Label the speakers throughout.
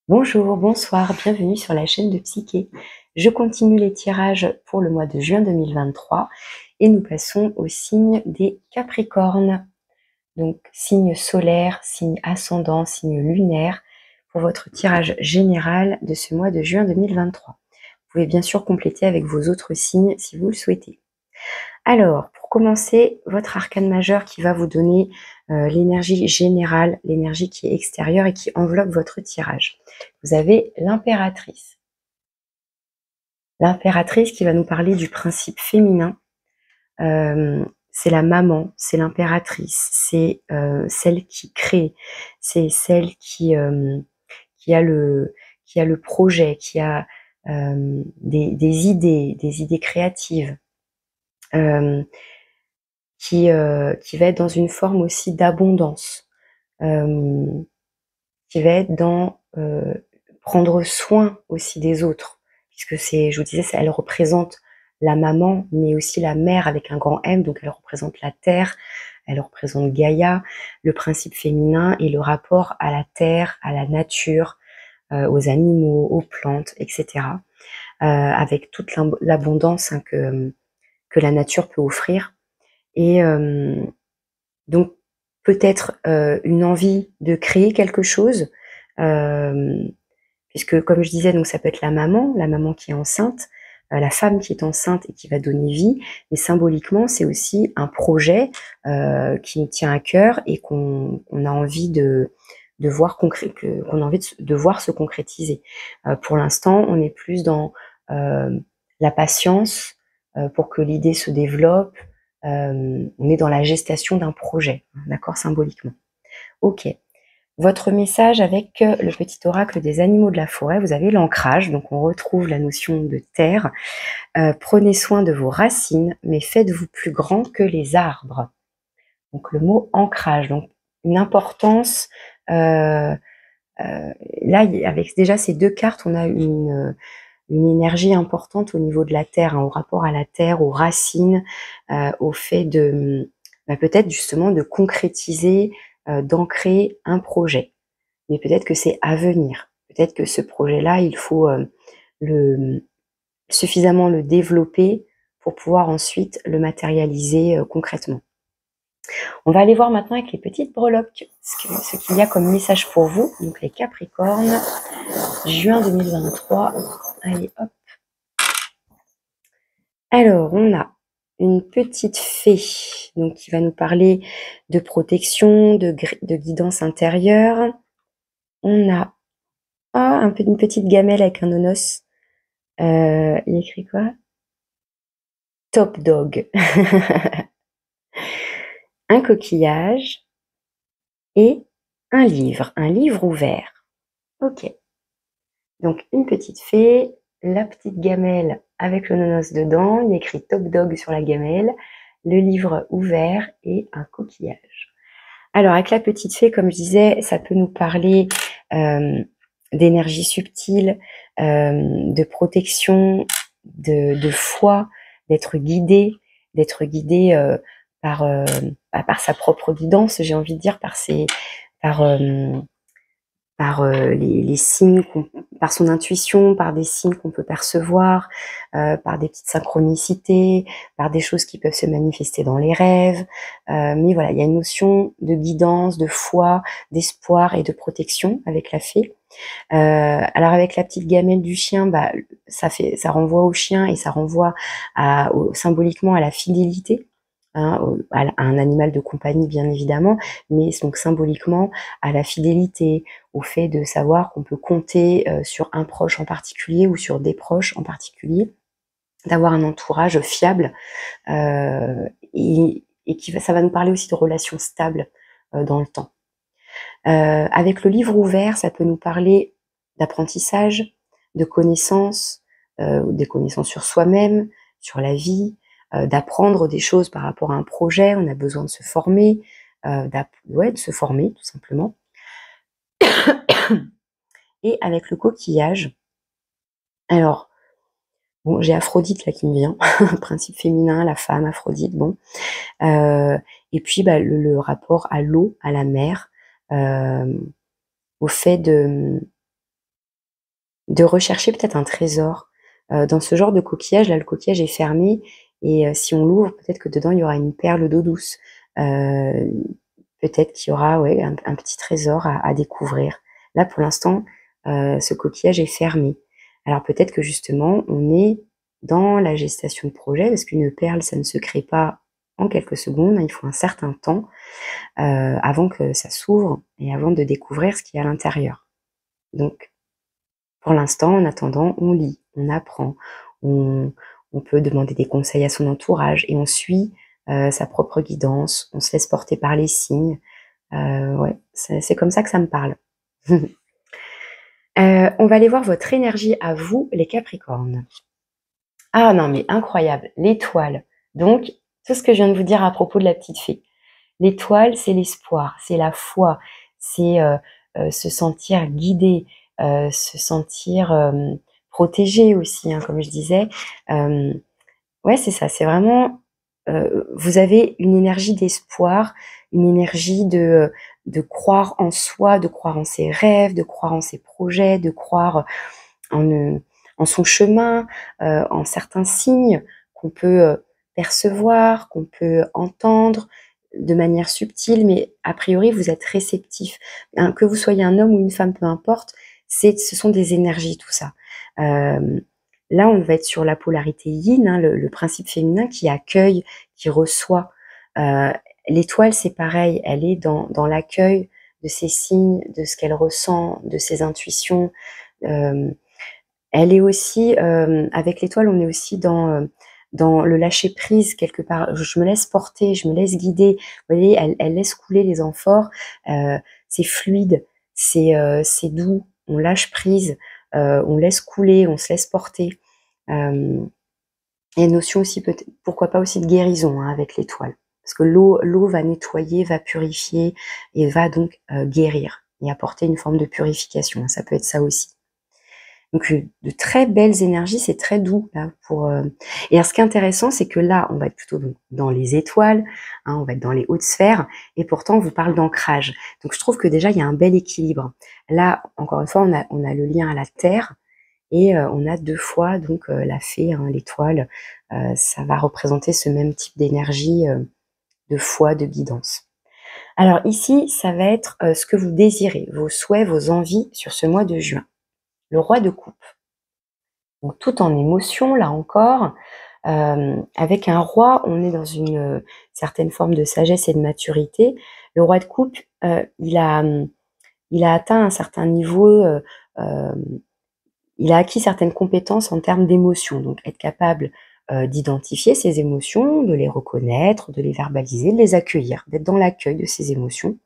Speaker 1: Bonjour, bonsoir, bienvenue sur la chaîne de Psyché. Je continue les tirages pour le mois de juin 2023 et nous passons au signe des Capricornes. Donc signe solaire, signe ascendant, signe lunaire pour votre tirage général de ce mois de juin 2023. Vous pouvez bien sûr compléter avec vos autres signes si vous le souhaitez. Alors, pour commencer, votre arcane majeur qui va vous donner l'énergie générale, l'énergie qui est extérieure et qui enveloppe votre tirage. Vous avez l'impératrice. L'impératrice qui va nous parler du principe féminin. C'est la maman, c'est l'impératrice, c'est celle qui crée, c'est celle qui a le projet, qui a des idées créatives. Qui va être dans une forme aussi d'abondance, qui va être dans prendre soin aussi des autres, puisque c'est, je vous disais, elle représente la maman, mais aussi la mère avec un grand M, donc elle représente la terre, elle représente Gaïa, le principe féminin et le rapport à la terre, à la nature, aux animaux, aux plantes, etc. Avec toute l'abondance que la nature peut offrir. Et donc peut-être une envie de créer quelque chose, puisque comme je disais, donc ça peut être la maman qui est enceinte, la femme qui est enceinte et qui va donner vie, mais symboliquement c'est aussi un projet qui nous tient à cœur et qu'on a envie de voir qu'on a envie de voir se concrétiser. Pour l'instant, on est plus dans la patience pour que l'idée se développe. On est dans la gestation d'un projet, d'accord, symboliquement. Ok. Votre message avec le petit oracle des animaux de la forêt, vous avez l'ancrage, donc on retrouve la notion de terre. Prenez soin de vos racines, mais faites-vous plus grand que les arbres. Donc le mot ancrage, donc une importance. Là, avec déjà ces deux cartes, on a une énergie importante au niveau de la terre, hein, au rapport à la terre, aux racines, au fait de peut-être justement de concrétiser, d'ancrer un projet. Mais peut-être que c'est à venir. Peut-être que ce projet-là, il faut suffisamment le développer pour pouvoir ensuite le matérialiser concrètement. On va aller voir maintenant avec les petites breloques ce qu'il y a comme message pour vous. Donc les Capricornes, juin 2023. Allez, hop. Alors, on a une petite fée donc, qui va nous parler de protection, de guidance intérieure. On a une petite gamelle avec un onos. Il écrit quoi? Top Dog. Un coquillage et un livre ouvert. Ok. Donc, une petite fée, la petite gamelle avec le nonos dedans, il écrit Top Dog sur la gamelle, le livre ouvert et un coquillage. Alors, avec la petite fée, comme je disais, ça peut nous parler d'énergie subtile, de protection, de foi, d'être guidé par sa propre guidance, j'ai envie de dire, par les signes, par son intuition, par des signes qu'on peut percevoir, par des petites synchronicités, par des choses qui peuvent se manifester dans les rêves. Mais voilà, il y a une notion de guidance, de foi, d'espoir et de protection avec la fée. Alors avec la petite gamelle du chien, ça renvoie au chien et ça renvoie symboliquement à la fidélité. À un animal de compagnie bien évidemment, mais donc symboliquement à la fidélité, au fait de savoir qu'on peut compter sur un proche en particulier ou sur des proches en particulier, d'avoir un entourage fiable et ça va nous parler aussi de relations stables dans le temps. Avec le livre ouvert, ça peut nous parler d'apprentissage, de connaissances, des connaissances sur soi-même, sur la vie, d'apprendre des choses par rapport à un projet. On a besoin de se former, de se former tout simplement. Et avec le coquillage, alors, bon, j'ai Aphrodite là qui me vient, principe féminin, la femme, Aphrodite, bon. Et puis le rapport à l'eau, à la mer, au fait de rechercher peut-être un trésor. Dans ce genre de coquillage, là, le coquillage est fermé et si on l'ouvre, peut-être que dedans, il y aura une perle d'eau douce. Peut-être qu'il y aura, ouais, un petit trésor à découvrir. Là, pour l'instant, ce coquillage est fermé. Alors peut-être que justement, on est dans la gestation de projet, parce qu'une perle, ça ne se crée pas en quelques secondes, hein, il faut un certain temps avant que ça s'ouvre et avant de découvrir ce qu'il y a à l'intérieur. Donc, pour l'instant, en attendant, on lit, on apprend, on, on peut demander des conseils à son entourage et on suit sa propre guidance, on se laisse porter par les signes. Ouais, c'est comme ça que ça me parle. On va aller voir votre énergie à vous, les Capricornes. Ah non, mais incroyable, l'étoile. Donc, tout ce que je viens de vous dire à propos de la petite fée. L'étoile, c'est l'espoir, c'est la foi, c'est se sentir guidé, se sentir protégé aussi, hein, comme je disais. Ouais, c'est ça, c'est vraiment, vous avez une énergie d'espoir, une énergie de croire en soi, de croire en ses rêves, de croire en ses projets, de croire en, en son chemin, en certains signes qu'on peut percevoir, qu'on peut entendre de manière subtile, mais a priori, vous êtes réceptif. Hein, que vous soyez un homme ou une femme, peu importe, ce sont des énergies, tout ça. Là, on va être sur la polarité yin, hein, le principe féminin qui accueille, qui reçoit. Euh, L'étoile, c'est pareil, elle est dans l'accueil de ses signes, de ce qu'elle ressent, de ses intuitions. Euh, Elle est aussi, avec l'étoile, on est aussi dans le lâcher prise quelque part. Je me laisse porter, je me laisse guider. Vous voyez, elle laisse couler les amphores. C'est fluide, c'est doux. On lâche prise, on laisse couler, on se laisse porter. Euh, Il y a une notion aussi, pourquoi pas aussi de guérison, hein, avec l'étoile. Parce que l'eau va nettoyer, va purifier et va donc guérir et apporter une forme de purification. Ça peut être ça aussi. Donc de très belles énergies, c'est très doux là pour. Et alors, ce qui est intéressant, c'est que là, on va être plutôt dans les étoiles, hein, on va être dans les hautes sphères, et pourtant on vous parle d'ancrage. Donc je trouve que déjà il y a un bel équilibre. Là, encore une fois, on a le lien à la terre et on a deux fois donc la fée, hein, l'étoile. Ça va représenter ce même type d'énergie de foi, de guidance. Alors ici, ça va être ce que vous désirez, vos souhaits, vos envies sur ce mois de juin. Le roi de coupe. Donc tout en émotion, là encore. Avec un roi, on est dans une certaine forme de sagesse et de maturité. Le roi de coupe, il a atteint un certain niveau, euh, il a acquis certaines compétences en termes d'émotion. Donc être capable d'identifier ses émotions, de les reconnaître, de les verbaliser, de les accueillir, d'être dans l'accueil de ses émotions.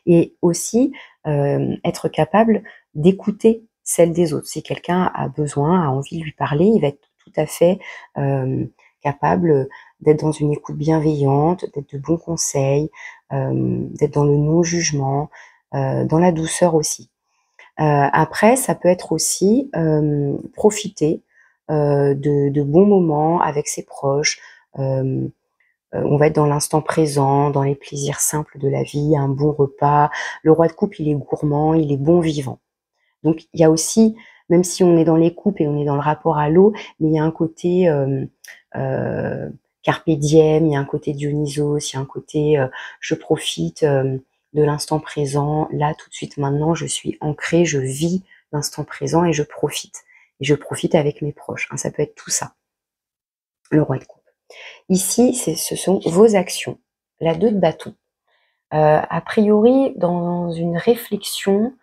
Speaker 1: Et aussi être capable d'écouter celle des autres. Si quelqu'un a besoin, a envie de lui parler, il va être tout à fait capable d'être dans une écoute bienveillante, d'être de bons conseils, d'être dans le non-jugement, dans la douceur aussi. Après, ça peut être aussi profiter de bons moments avec ses proches. On va être dans l'instant présent, dans les plaisirs simples de la vie, un bon repas. Le roi de coupe, il est gourmand, il est bon vivant. Donc il y a aussi, même si on est dans les coupes et on est dans le rapport à l'eau, mais il y a un côté euh, carpe diem, il y a un côté Dionysos, il y a un côté je profite de l'instant présent. Là, tout de suite, maintenant, je suis ancrée, je vis l'instant présent et je profite. Et je profite avec mes proches. Hein, ça peut être tout ça, le roi de coupe. Ici, ce sont vos actions. La 2 de bâton. A priori, dans une réflexion,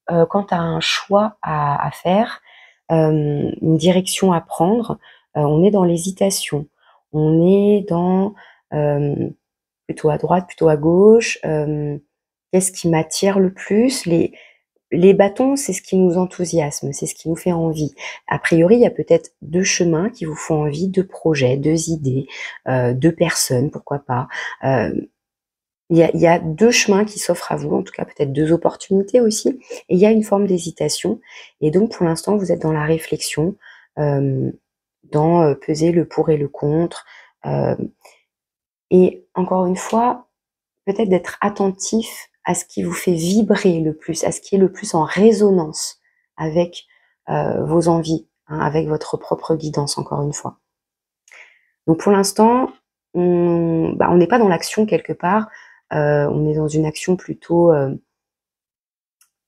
Speaker 1: quant à un choix à faire, une direction à prendre, on est dans l'hésitation. On est dans plutôt à droite, plutôt à gauche. Qu'est-ce qui m'attire le plus? Les bâtons, c'est ce qui nous enthousiasme, c'est ce qui nous fait envie. A priori, il y a peut-être deux chemins qui vous font envie, deux projets, deux idées, deux personnes, pourquoi pas. Euh, il y a deux chemins qui s'offrent à vous, en tout cas peut-être deux opportunités aussi, et il y a une forme d'hésitation. Et donc pour l'instant, vous êtes dans la réflexion, euh, dans peser le pour et le contre. Euh, et encore une fois, peut-être d'être attentif à ce qui vous fait vibrer le plus, à ce qui est le plus en résonance avec vos envies, hein, avec votre propre guidance, encore une fois. Donc pour l'instant, on n'est pas dans l'action quelque part, on est dans une action plutôt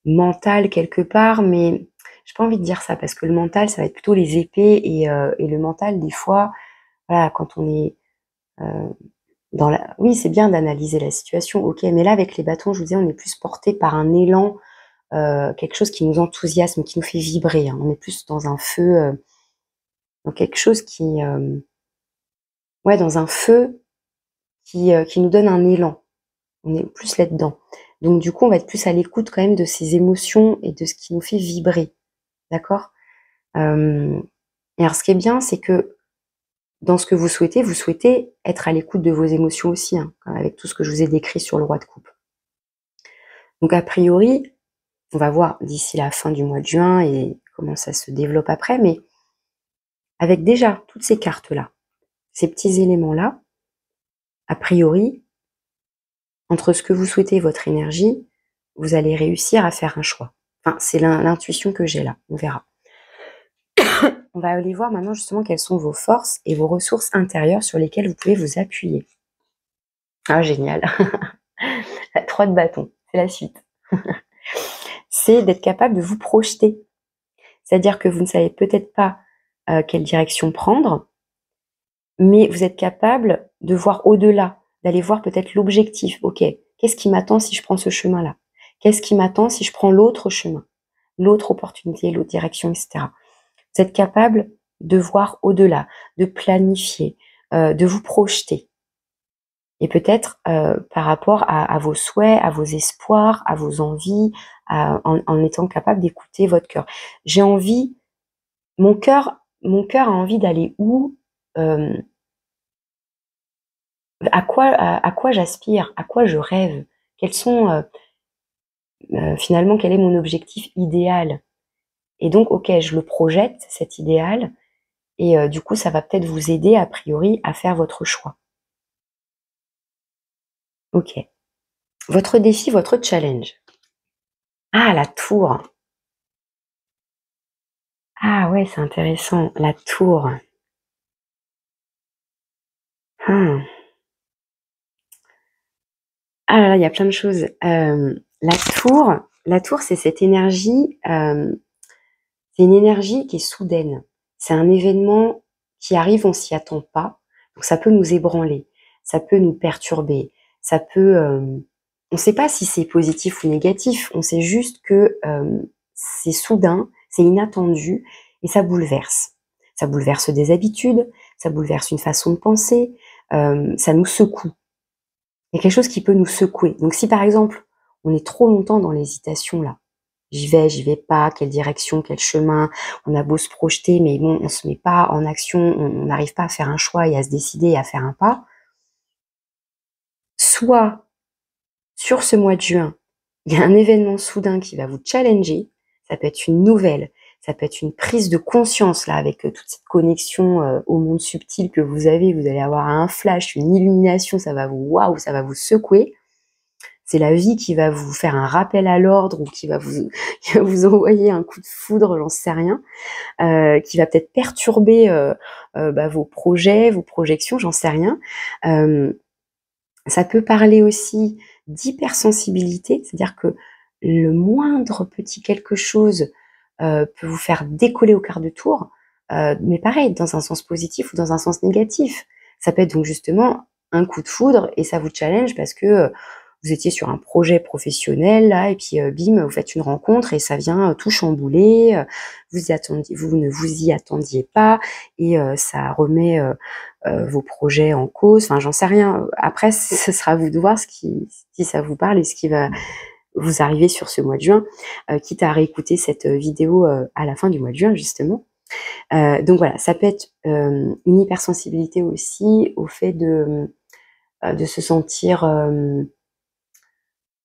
Speaker 1: mentale quelque part, mais j'ai pas envie de dire ça parce que le mental, ça va être plutôt les épées et le mental, des fois, voilà, quand on est dans la... Oui, c'est bien d'analyser la situation, ok, mais là, avec les bâtons, je vous disais, on est plus porté par un élan, quelque chose qui nous enthousiasme, qui nous fait vibrer, hein. On est plus dans un feu, dans quelque chose qui... ouais, dans un feu qui nous donne un élan. On est plus là-dedans. Donc du coup, on va être plus à l'écoute quand même de ces émotions et de ce qui nous fait vibrer. D'accord? Et alors ce qui est bien, c'est que dans ce que vous souhaitez être à l'écoute de vos émotions aussi, hein, avec tout ce que je vous ai décrit sur le roi de coupe. Donc a priori, on va voir d'ici la fin du mois de juin et comment ça se développe après, mais avec déjà toutes ces cartes-là, ces petits éléments-là, a priori, entre ce que vous souhaitez et votre énergie, vous allez réussir à faire un choix. Enfin, c'est l'intuition que j'ai là, on verra. On va aller voir maintenant justement quelles sont vos forces et vos ressources intérieures sur lesquelles vous pouvez vous appuyer. Ah, génial. 3 de bâton, c'est la suite. C'est d'être capable de vous projeter. C'est-à-dire que vous ne savez peut-être pas quelle direction prendre, mais vous êtes capable de voir au-delà, d'aller voir peut-être l'objectif. Ok, qu'est-ce qui m'attend si je prends ce chemin-là? Qu'est-ce qui m'attend si je prends l'autre chemin, l'autre opportunité, l'autre direction, etc. Vous êtes capable de voir au-delà, de planifier, de vous projeter. Et peut-être par rapport à vos souhaits, à vos espoirs, à vos envies, en étant capable d'écouter votre cœur. J'ai envie, mon cœur a envie d'aller où, à quoi j'aspire, à quoi je rêve, quels sont finalement quel est mon objectif idéal. Et donc ok, je le projette cet idéal et du coup ça va peut-être vous aider a priori à faire votre choix. Ok. Votre défi, votre challenge. Ah, la tour. Ah ouais, c'est intéressant. La tour. Hmm. Ah là là, il y a plein de choses. La tour, c'est cette énergie, c'est une énergie qui est soudaine. C'est un événement qui arrive, on s'y attend pas. Donc ça peut nous ébranler, ça peut nous perturber, ça peut... on ne sait pas si c'est positif ou négatif, on sait juste que c'est soudain, c'est inattendu et ça bouleverse. Ça bouleverse des habitudes, ça bouleverse une façon de penser, ça nous secoue. Il y a quelque chose qui peut nous secouer. Donc si par exemple, on est trop longtemps dans l'hésitation là, j'y vais pas, quelle direction, quel chemin, on a beau se projeter, mais bon, on se met pas en action, on n'arrive pas à faire un choix et à se décider et à faire un pas. Soit, sur ce mois de juin, il y a un événement soudain qui va vous challenger, ça peut être une nouvelle, ça peut être une prise de conscience là, avec toute cette connexion au monde subtil que vous allez avoir un flash, une illumination, ça va vous, waouh, ça va vous secouer. C'est la vie qui va vous faire un rappel à l'ordre ou qui va vous, qui va vous envoyer un coup de foudre, j'en sais rien, qui va peut-être perturber vos projets, vos projections, j'en sais rien. Ça peut parler aussi d'hypersensibilité, c'est-à-dire que le moindre petit quelque chose peut vous faire décoller au quart de tour, mais pareil, dans un sens positif ou dans un sens négatif. Ça peut être donc justement un coup de foudre et ça vous challenge parce que vous étiez sur un projet professionnel là et puis bim, vous faites une rencontre et ça vient tout chambouler. Vous ne vous y attendiez pas et ça remet vos projets en cause. Enfin, j'en sais rien. Après, ce sera à vous de voir si ça vous parle et ce qui va vous arriver sur ce mois de juin, quitte à réécouter cette vidéo à la fin du mois de juin justement. Donc voilà, ça peut être une hypersensibilité aussi au fait de se sentir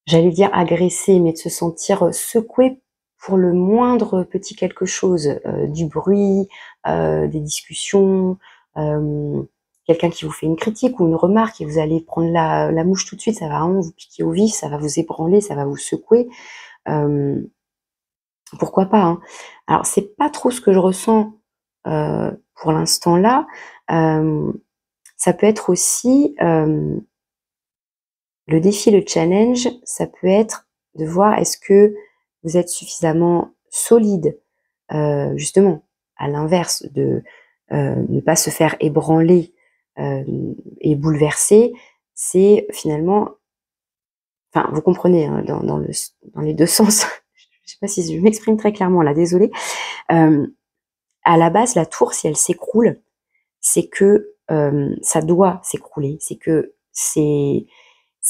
Speaker 1: j'allais dire agressé, mais de se sentir secoué pour le moindre petit quelque chose, du bruit, des discussions, quelqu'un qui vous fait une critique ou une remarque et vous allez prendre la mouche tout de suite, ça va vraiment vous piquer au vif, ça va vous ébranler, ça va vous secouer. pourquoi pas, hein. Alors c'est pas trop ce que je ressens, pour l'instant là. Ça peut être aussi, le défi, le challenge, ça peut être de voir est-ce que vous êtes suffisamment solide, justement, à l'inverse de, ne pas se faire ébranler, et bouleverser. C'est finalement, enfin, vous comprenez, hein, dans les 2 sens. Je sais pas si je m'exprime très clairement là, désolée. Hem, à la base, la tour, si elle s'écroule, c'est que, ça doit s'écrouler. C'est que c'est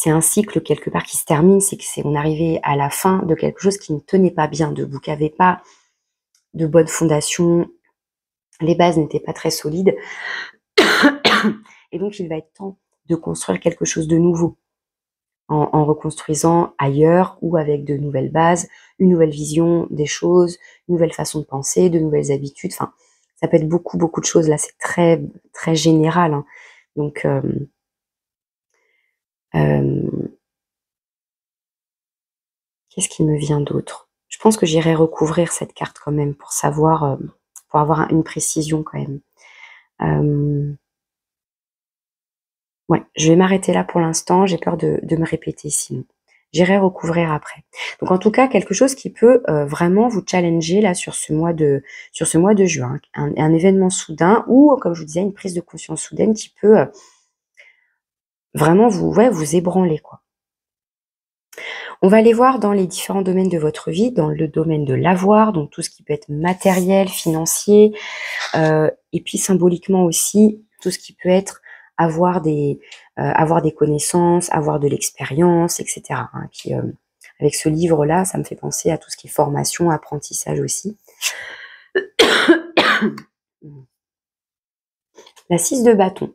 Speaker 1: un cycle quelque part qui se termine, c'est que on arrivé à la fin de quelque chose qui ne tenait pas bien debout, qui avait pas de bonnes fondations, les bases n'étaient pas très solides et donc il va être temps de construire quelque chose de nouveau en reconstruisant ailleurs ou avec de nouvelles bases, une nouvelle vision des choses, une nouvelle façon de penser, de nouvelles habitudes. Enfin, ça peut être beaucoup, beaucoup de choses. Là, c'est très, très général, hein. Donc, qu'est-ce qui me vient d'autre? Je pense que j'irai recouvrir cette carte quand même pour savoir, pour avoir une précision quand même. Ouais, je vais m'arrêter là pour l'instant, j'ai peur de me répéter sinon. J'irai recouvrir après. Donc en tout cas, quelque chose qui peut, vraiment vous challenger là sur ce mois de juin. Un événement soudain ou comme je vous disais, une prise de conscience soudaine qui peut, vraiment vous ébranler, quoi. On va aller voir dans les différents domaines de votre vie, dans le domaine de l'avoir, donc tout ce qui peut être matériel, financier, et puis symboliquement aussi, tout ce qui peut être avoir des connaissances, avoir de l'expérience, et cetera, hein. Puis, avec ce livre-là, ça me fait penser à tout ce qui est formation, apprentissage aussi. La 6 de bâton.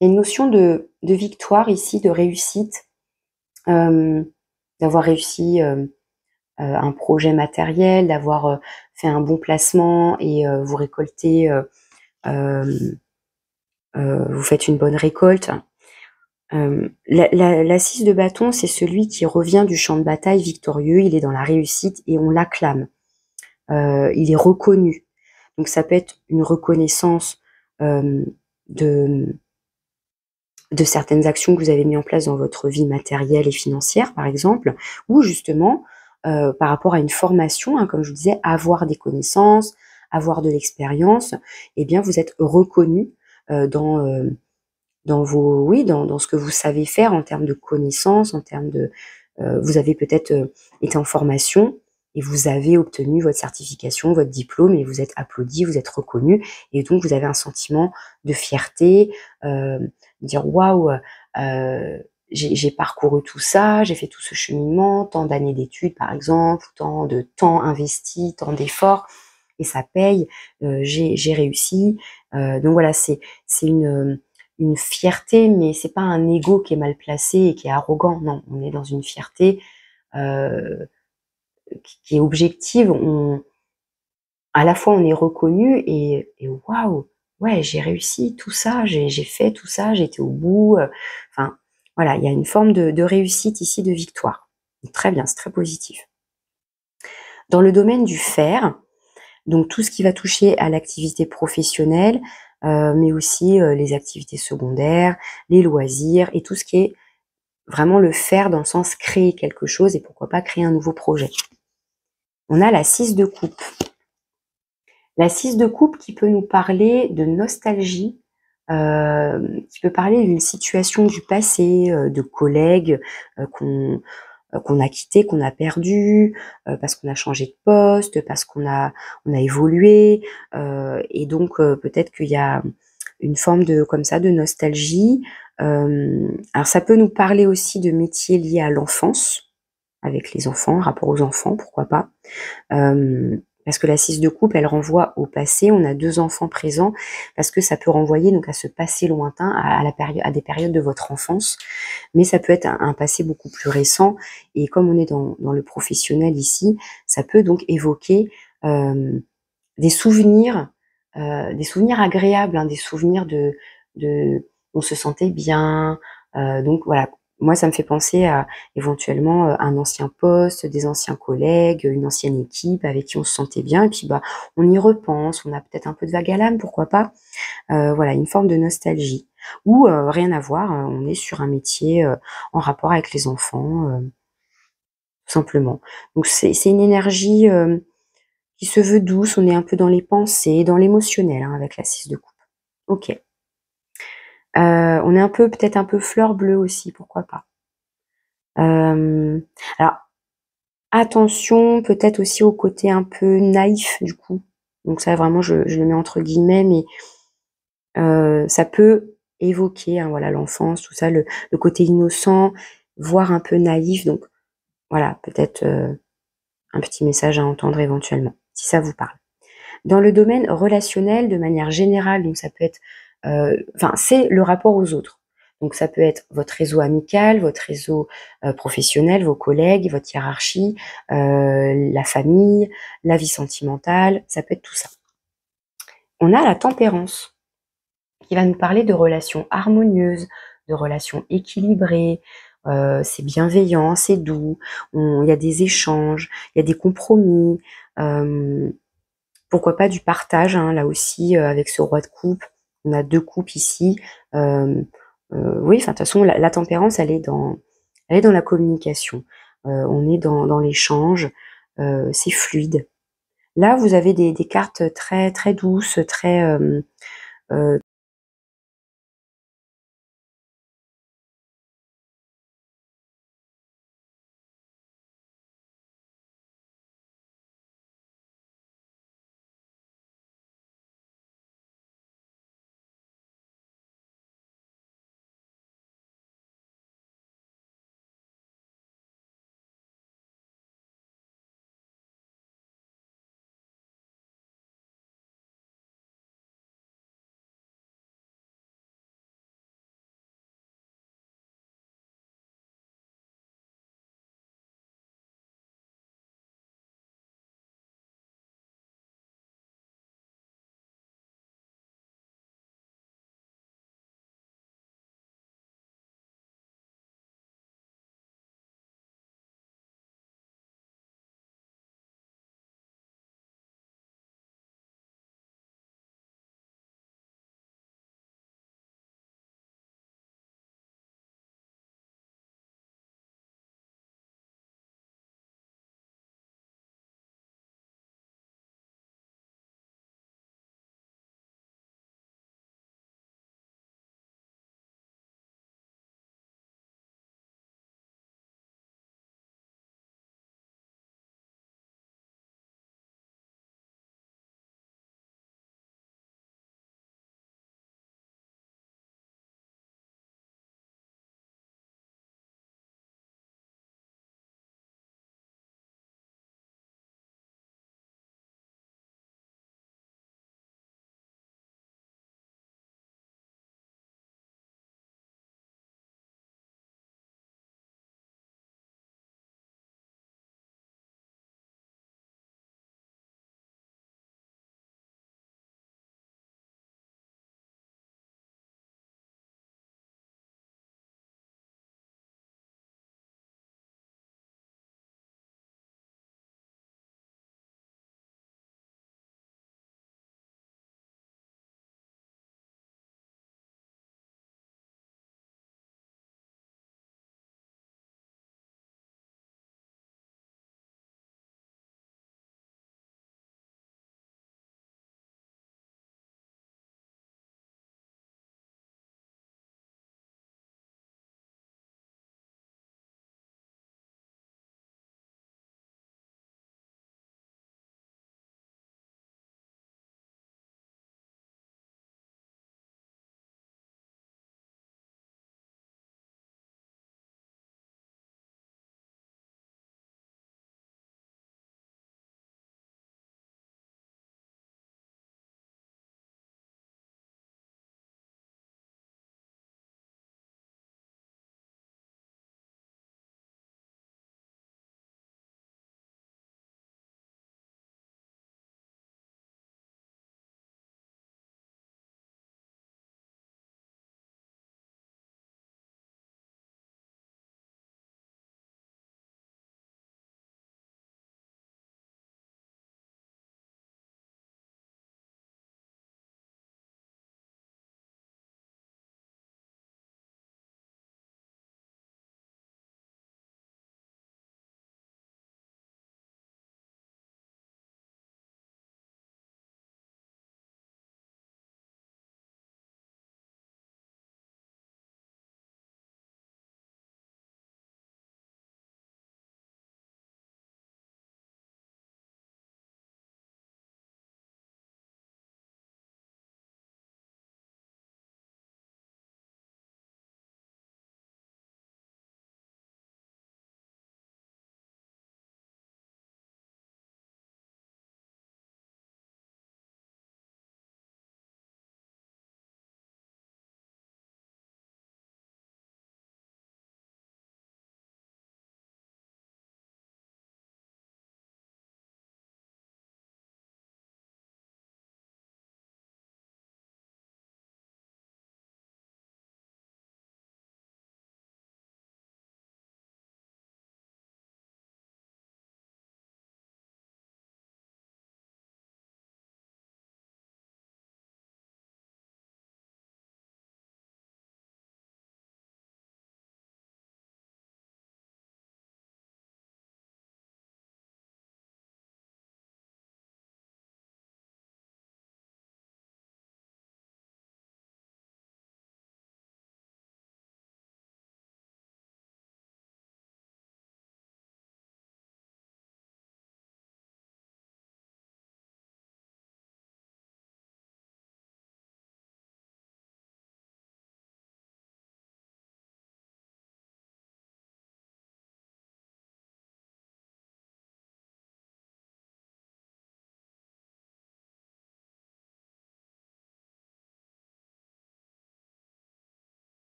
Speaker 1: Il y a une notion de victoire ici, de réussite, d'avoir réussi, un projet matériel, d'avoir, fait un bon placement et vous récoltez, vous faites une bonne récolte. La 6 de bâton, c'est celui qui revient du champ de bataille victorieux, il est dans la réussite et on l'acclame. Il est reconnu. Donc ça peut être une reconnaissance, de certaines actions que vous avez mis en place dans votre vie matérielle et financière, par exemple, ou justement, par rapport à une formation, hein, comme je vous disais, avoir des connaissances, avoir de l'expérience, eh bien vous êtes reconnu, dans vos oui, dans ce que vous savez faire en termes de connaissances, en termes de, vous avez peut-être, été en formation et vous avez obtenu votre certification, votre diplôme et vous êtes applaudi, vous êtes reconnu et donc vous avez un sentiment de fierté, dire: «Waouh, j'ai parcouru tout ça, j'ai fait tout ce cheminement, tant d'années d'études par exemple, tant de temps investi, tant d'efforts et ça paye, j'ai réussi». Donc voilà, c'est une fierté, mais c'est pas un ego qui est mal placé et qui est arrogant. Non, on est dans une fierté, heu, qui est objective. À la fois, on est reconnu et waouh! Ouais, j'ai réussi tout ça, j'ai fait tout ça, j'ai été au bout, enfin, voilà, il y a une forme de réussite ici, de victoire. Très bien, c'est très positif. Dans le domaine du faire, donc tout ce qui va toucher à l'activité professionnelle, mais aussi, les activités secondaires, les loisirs et tout ce qui est vraiment le faire dans le sens créer quelque chose et pourquoi pas créer un nouveau projet. On a la 6 de coupe. La 6 de coupe qui peut nous parler de nostalgie, qui peut parler d'une situation du passé, de collègues, qu'on a quittés, qu'on a perdus, parce qu'on a changé de poste, parce on a évolué, et donc peut-être qu'il y a une forme de comme ça de nostalgie. Alors ça peut nous parler aussi de métiers liés à l'enfance, avec les enfants, rapport aux enfants, pourquoi pas. Parce que la 6 de coupe, elle renvoie au passé. On a 2 enfants présents parce que ça peut renvoyer donc à ce passé lointain, à des périodes de votre enfance. Mais ça peut être un passé beaucoup plus récent et comme on est dans le professionnel ici, ça peut donc évoquer, hem, des souvenirs agréables, hein, des souvenirs de on se sentait bien, donc voilà, moi, ça me fait penser à éventuellement un ancien poste, des anciens collègues, une ancienne équipe avec qui on se sentait bien. Et puis, bah, on y repense, on a peut-être un peu de vague à l'âme, pourquoi pas. Voilà, une forme de nostalgie. Ou rien à voir, on est sur un métier en rapport avec les enfants, tout simplement. Donc c'est une énergie qui se veut douce, on est un peu dans les pensées, dans l'émotionnel hein, avec la 6 de coupe. Ok. On est un peu, peut-être un peu fleur bleue aussi, pourquoi pas. Alors, attention peut-être aussi au côté un peu naïf du coup. Donc ça vraiment je le mets entre guillemets, mais ça peut évoquer, hein, voilà, l'enfance, tout ça, le côté innocent, voire un peu naïf. Donc voilà, peut-être un petit message à entendre éventuellement, si ça vous parle. Dans le domaine relationnel, de manière générale, donc ça peut être, enfin, c'est le rapport aux autres. Donc ça peut être votre réseau amical, votre réseau professionnel, vos collègues, votre hiérarchie, la famille, la vie sentimentale, ça peut être tout ça. On a la tempérance qui va nous parler de relations harmonieuses, de relations équilibrées, c'est bienveillant, c'est doux, il y a des échanges, il y a des compromis, pourquoi pas du partage, hein, là aussi, avec ce roi de coupe. On a 2 coupes ici. Oui, enfin, de toute façon, la tempérance, elle est dans la communication. On est dans l'échange, c'est fluide. Là, vous avez des cartes très, très douces, très,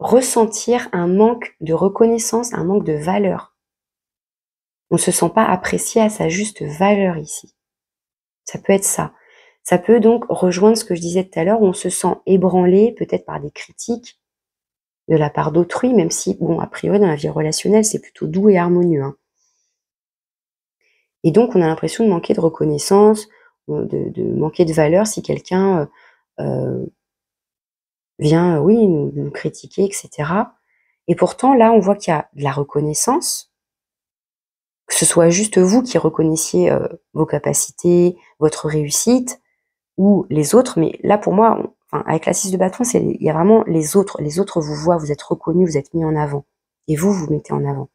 Speaker 1: ressentir un manque de reconnaissance, un manque de valeur. On ne se sent pas apprécié à sa juste valeur ici. Ça peut être ça. Ça peut donc rejoindre ce que je disais tout à l'heure, où on se sent ébranlé, peut-être par des critiques de la part d'autrui, même si, bon, a priori, dans la vie relationnelle, c'est plutôt doux et harmonieux, hein. Et donc, on a l'impression de manquer de reconnaissance, de manquer de valeur si quelqu'un vient, oui, nous critiquer, etc. Et pourtant, là, on voit qu'il y a de la reconnaissance, que ce soit juste vous qui reconnaissiez vos capacités, votre réussite, ou les autres, mais là, pour moi, enfin, avec la 6 de bâton, il y a vraiment les autres vous voient, vous êtes reconnus, vous êtes mis en avant, et vous, vous mettez en avant.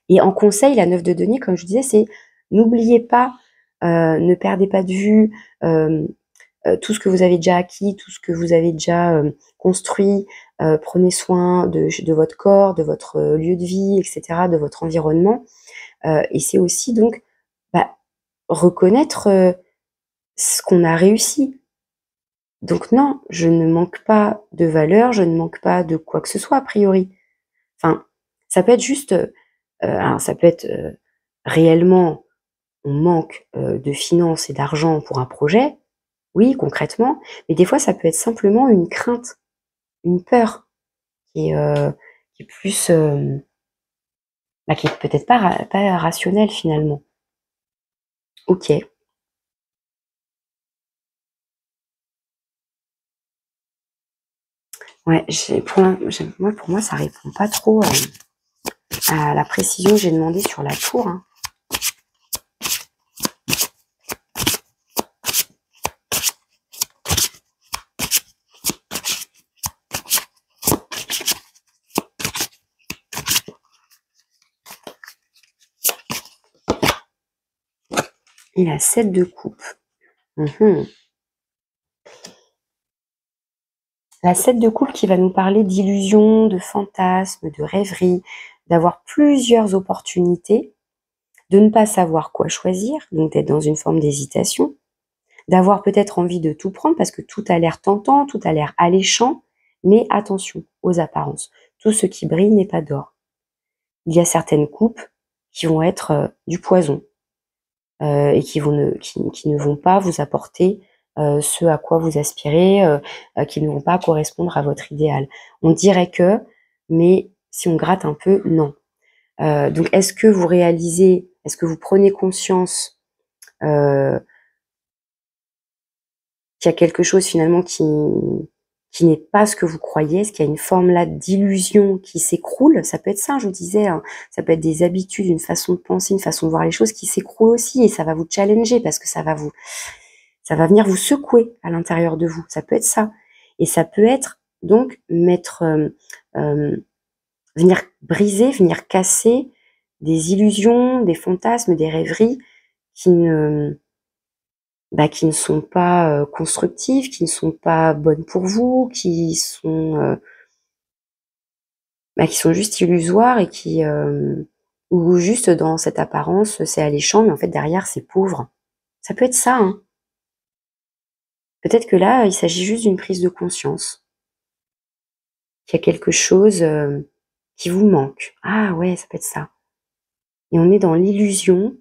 Speaker 1: Et en conseil, la 9 de denier, comme je disais, c'est n'oubliez pas, ne perdez pas de vue tout ce que vous avez déjà acquis, tout ce que vous avez déjà construit. Prenez soin de votre corps, de votre lieu de vie, etc., de votre environnement. Et c'est aussi donc bah, reconnaître ce qu'on a réussi. Donc non, je ne manque pas de valeur, je ne manque pas de quoi que ce soit a priori. Enfin, ça peut être juste, alors ça peut être réellement, on manque de finances et d'argent pour un projet, oui, concrètement, mais des fois ça peut être simplement une crainte, une peur qui est plus, bah, qui est peut-être pas rationnelle finalement. Ok. Ouais, pour moi, ça répond pas trop à la précision que j'ai demandé sur la tour, hein. Et la 7 de coupe. La 7 de coupe qui va nous parler d'illusions, de fantasmes, de rêveries, d'avoir plusieurs opportunités, de ne pas savoir quoi choisir, donc d'être dans une forme d'hésitation, d'avoir peut-être envie de tout prendre parce que tout a l'air tentant, tout a l'air alléchant, mais attention aux apparences. Tout ce qui brille n'est pas d'or. Il y a certaines coupes qui vont être du poison et qui ne vont pas vous apporter ce à quoi vous aspirez, qui ne vont pas correspondre à votre idéal. On dirait que, mais si on gratte un peu, non. Donc, est-ce que vous réalisez, est-ce que vous prenez conscience qu'il y a quelque chose finalement qui n'est pas ce que vous croyez, est-ce qu'il y a une forme là d'illusion qui s'écroule? Ça peut être ça, je vous disais, hein, ça peut être des habitudes, une façon de penser, une façon de voir les choses qui s'écroule aussi, et ça va vous challenger parce que ça va venir vous secouer à l'intérieur de vous. Ça peut être ça. Et ça peut être donc venir briser, venir casser des illusions, des fantasmes, des rêveries qui ne sont pas constructives, qui ne sont pas bonnes pour vous, qui sont juste illusoires et ou juste dans cette apparence c'est alléchant, mais en fait derrière c'est pauvre. Ça peut être ça, hein. Peut-être que là, il s'agit juste d'une prise de conscience. Qu'il y a quelque chose qui vous manque. Ah ouais, ça peut être ça. Et on est dans l'illusion.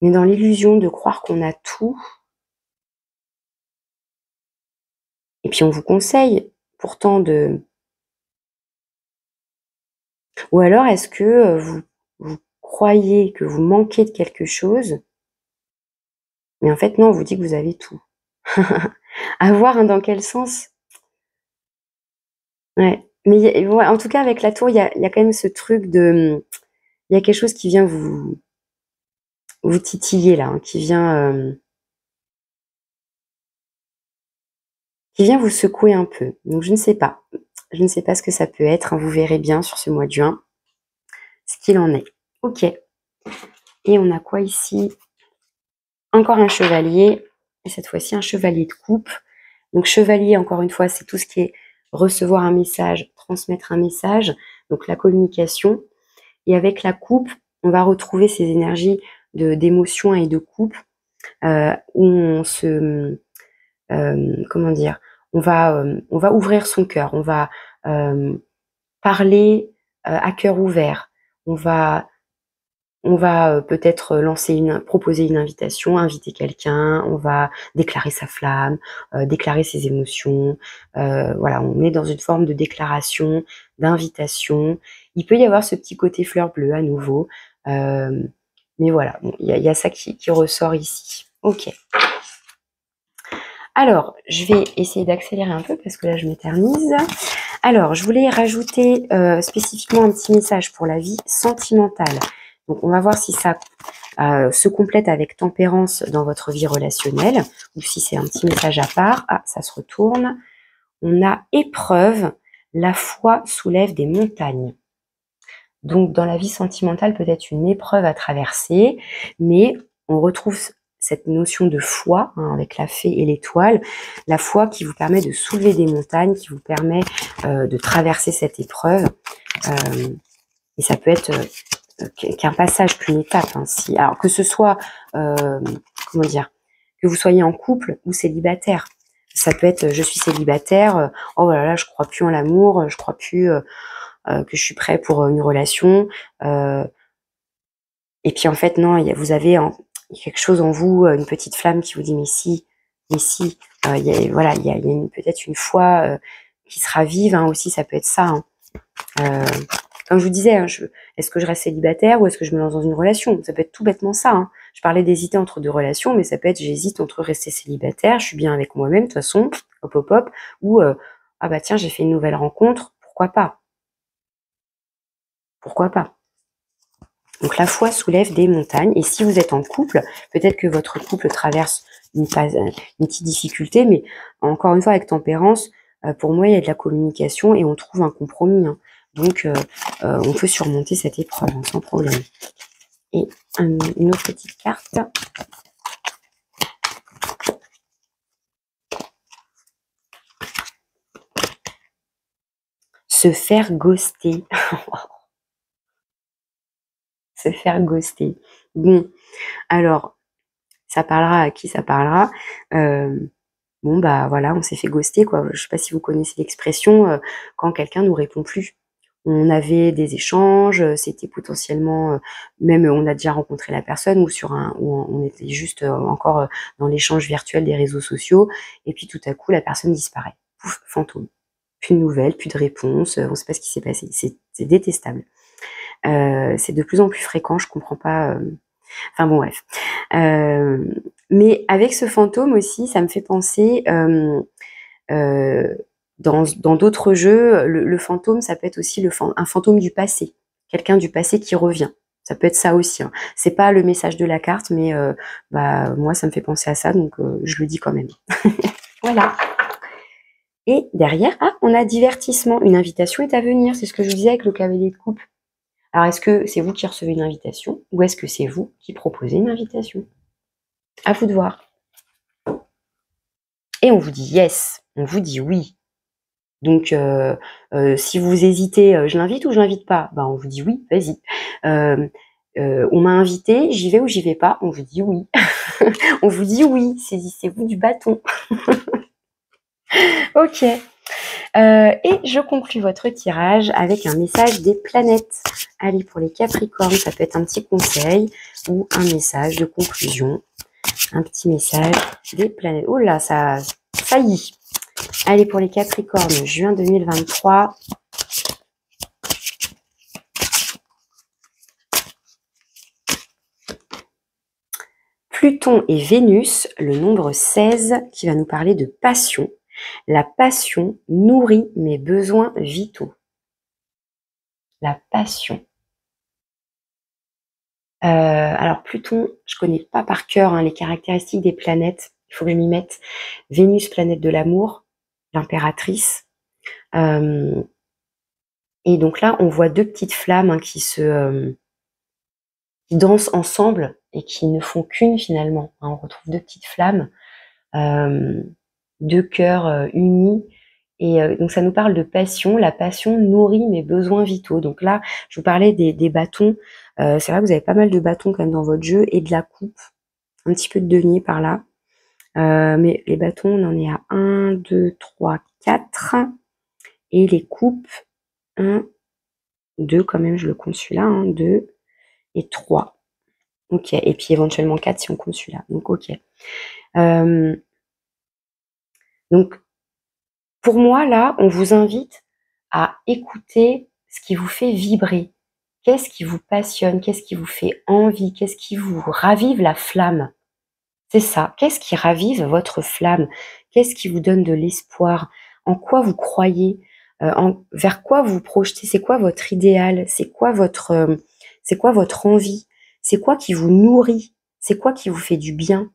Speaker 1: On est dans l'illusion de croire qu'on a tout. Et puis on vous conseille pourtant de... Ou alors est-ce que vous croyez que vous manquez de quelque chose, mais en fait non, on vous dit que vous avez tout. À voir hein, dans quel sens. Ouais. Mais ouais, en tout cas, avec la tour, il y a quand même ce truc de... Il y a quelque chose qui vient vous titiller là, hein, qui vient vous secouer un peu. Donc je ne sais pas. Je ne sais pas ce que ça peut être, hein. Vous verrez bien sur ce mois de juin ce qu'il en est. Ok. Et on a quoi ici? Encore un chevalier. Et cette fois-ci, un chevalier de coupe. Donc chevalier, encore une fois, c'est tout ce qui est recevoir un message, transmettre un message. Donc la communication. Et avec la coupe, on va retrouver ces énergies d'émotion et de coupe où on se... comment dire? on va ouvrir son cœur, on va parler à cœur ouvert, on va peut-être proposer une invitation, inviter quelqu'un, on va déclarer sa flamme, déclarer ses émotions. Voilà, on est dans une forme de déclaration, d'invitation. Il peut y avoir ce petit côté fleur bleue à nouveau. Mais voilà, bon, y a ça qui ressort ici. Ok. Alors, je vais essayer d'accélérer un peu parce que là, je m'éternise. Alors, je voulais rajouter spécifiquement un petit message pour la vie sentimentale. Donc, on va voir si ça se complète avec tempérance dans votre vie relationnelle ou si c'est un petit message à part. Ah, ça se retourne. On a épreuve, la foi soulève des montagnes. Donc, dans la vie sentimentale, peut-être une épreuve à traverser, mais on retrouve cette notion de foi, hein, avec la fée et l'étoile, la foi qui vous permet de soulever des montagnes, qui vous permet de traverser cette épreuve. Et ça peut être qu'un passage, qu'une étape. Hein, alors que ce soit, comment dire, que vous soyez en couple ou célibataire. Ça peut être, je suis célibataire, oh là là, je crois plus en l'amour, je crois plus que je suis prêt pour une relation. Et puis en fait, non, vous avez quelque chose en vous, une petite flamme qui vous dit mais si, il y a peut-être une foi qui sera vive, hein, aussi, ça peut être ça. Hein. Comme je vous disais, hein, est-ce que je reste célibataire ou est-ce que je me lance dans une relation? Ça peut être tout bêtement ça. Hein. Je parlais d'hésiter entre deux relations, mais ça peut être j'hésite entre rester célibataire, je suis bien avec moi-même, de toute façon, hop, ou ah bah tiens, j'ai fait une nouvelle rencontre, pourquoi pas? Pourquoi pas? Donc la foi soulève des montagnes. Et si vous êtes en couple, peut-être que votre couple traverse une petite difficulté, mais encore une fois, avec tempérance, pour moi, il y a de la communication et on trouve un compromis. Hein. Donc, on peut surmonter cette épreuve hein, sans problème. Et une autre petite carte. Se faire ghoster. Se faire ghoster. Bon, alors, ça parlera à qui ça parlera. Bon, bah voilà, on s'est fait ghoster, quoi. Je sais pas si vous connaissez l'expression, quand quelqu'un nous répond plus. On avait des échanges, c'était potentiellement, même on a déjà rencontré la personne ou on était juste encore dans l'échange virtuel des réseaux sociaux, et puis tout à coup, la personne disparaît. Pouf, fantôme. Plus de nouvelles, plus de réponses, on sait pas ce qui s'est passé. C'est détestable. C'est de plus en plus fréquent, je comprends pas. Enfin bon, bref. Mais avec ce fantôme aussi, ça me fait penser dans d'autres jeux, le fantôme, ça peut être aussi un fantôme du passé, quelqu'un du passé qui revient. Ça peut être ça aussi. Hein. C'est pas le message de la carte, mais bah moi, ça me fait penser à ça, donc je le dis quand même. Voilà. Et derrière, on a divertissement. Une invitation est à venir. C'est ce que je vous disais avec le cavalier de coupe. Alors, est-ce que c'est vous qui recevez une invitation ou est-ce que c'est vous qui proposez une invitation? À vous de voir. Et on vous dit yes, on vous dit oui. Donc, si vous hésitez, je l'invite ou je l'invite pas? Bah, on vous dit oui, vas-y. On m'a invité, j'y vais ou j'y vais pas? On vous dit oui. On vous dit oui, saisissez-vous du bâton. Ok. Et je conclus votre tirage avec un message des planètes. Allez, pour les Capricornes, ça peut être un petit conseil ou un message de conclusion. Un petit message des planètes. Oh là, ça y est. Allez, pour les Capricornes, juin 2023. Pluton et Vénus, le nombre 16, qui va nous parler de passion. La passion nourrit mes besoins vitaux. La passion. Alors Pluton, je connais pas par cœur hein, les caractéristiques des planètes. Il faut que je m'y mette. Vénus, planète de l'amour, l'impératrice. Et donc là, on voit deux petites flammes hein, qui dansent ensemble et qui ne font qu'une finalement. Hein, on retrouve deux petites flammes, deux cœurs unis. Et donc ça nous parle de passion. La passion nourrit mes besoins vitaux. Donc là, je vous parlais des bâtons. C'est vrai que vous avez pas mal de bâtons quand même dans votre jeu et de la coupe. Un petit peu de denier par là. Mais les bâtons, on en est à 1, 2, 3, 4. Et les coupes, 1, 2, quand même, je le compte celui-là, 1, 2 et 3. Ok, et puis éventuellement 4 si on compte celui-là. Donc, ok. Donc, pour moi, là, on vous invite à écouter ce qui vous fait vibrer. Qu'est-ce qui vous passionne? Qu'est-ce qui vous fait envie? Qu'est-ce qui vous ravive la flamme? C'est ça. Qu'est-ce qui ravive votre flamme? Qu'est-ce qui vous donne de l'espoir? En quoi vous croyez? Vers quoi vous projetez? C'est quoi votre idéal? C'est quoi votre envie? C'est quoi qui vous nourrit? C'est quoi qui vous fait du bien?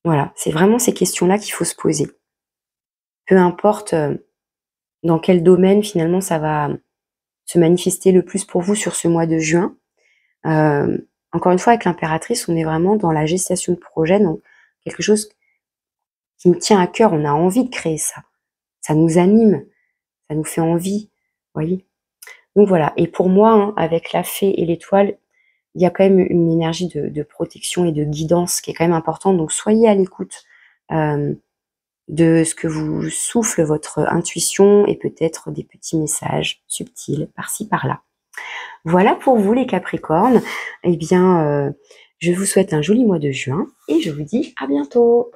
Speaker 1: Voilà, c'est vraiment ces questions-là qu'il faut se poser. Peu importe dans quel domaine finalement ça va se manifester le plus pour vous sur ce mois de juin. Encore une fois, avec l'impératrice, on est vraiment dans la gestation de projet, donc quelque chose qui nous tient à cœur. On a envie de créer ça. Ça nous anime, ça nous fait envie, vous voyez. Donc voilà. Et pour moi, hein, avec la fée et l'étoile, il y a quand même une énergie de protection et de guidance qui est quand même importante. Donc soyez à l'écoute de ce que vous souffle votre intuition et peut-être des petits messages subtils par-ci par-là. Voilà pour vous les Capricornes. Eh bien, je vous souhaite un joli mois de juin et je vous dis à bientôt.